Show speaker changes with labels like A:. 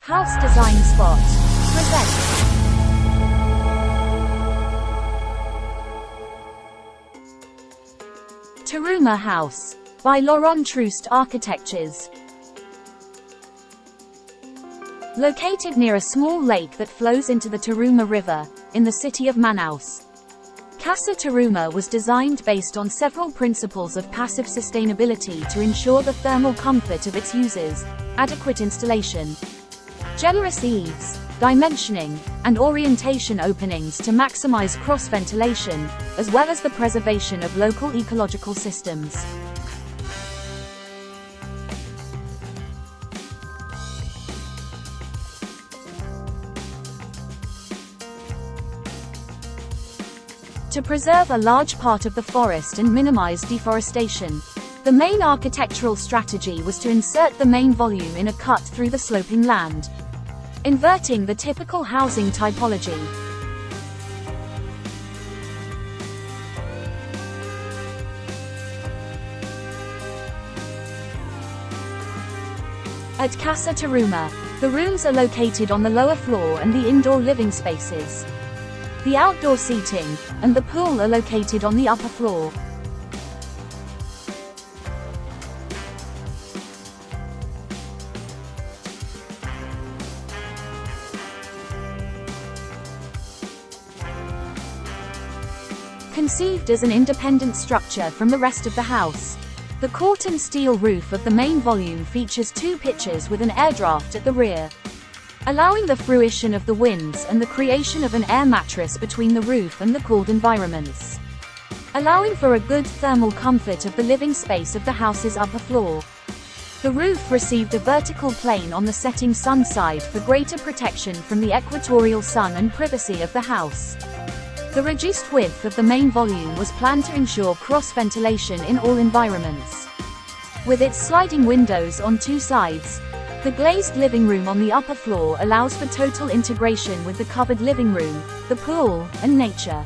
A: House Design Spot presents Tarumã House by Laurent Troost Architectures. Located near a small lake that flows into the Tarumã River, in the city of Manaus. Casa Tarumã was designed based on several principles of passive sustainability to ensure the thermal comfort of its users, adequate installation, generous eaves, dimensioning, and orientation openings to maximize cross-ventilation, as well as the preservation of local ecological systems. To preserve a large part of the forest and minimize deforestation, the main architectural strategy was to insert the main volume in a cut through the sloping land, inverting the typical housing typology. At Casa Tarumã, the rooms are located on the lower floor and the indoor living spaces. The outdoor seating and the pool are located on the upper floor. Conceived as an independent structure from the rest of the house, the corten steel roof of the main volume features two pitches with an air draft at the rear, allowing the fruition of the winds and the creation of an air mattress between the roof and the cooled environments, allowing for a good thermal comfort of the living space of the house's upper floor. The roof received a vertical plane on the setting sun side for greater protection from the equatorial sun and privacy of the house. The reduced width of the main volume was planned to ensure cross-ventilation in all environments. With its sliding windows on two sides, the glazed living room on the upper floor allows for total integration with the covered living room, the pool, and nature.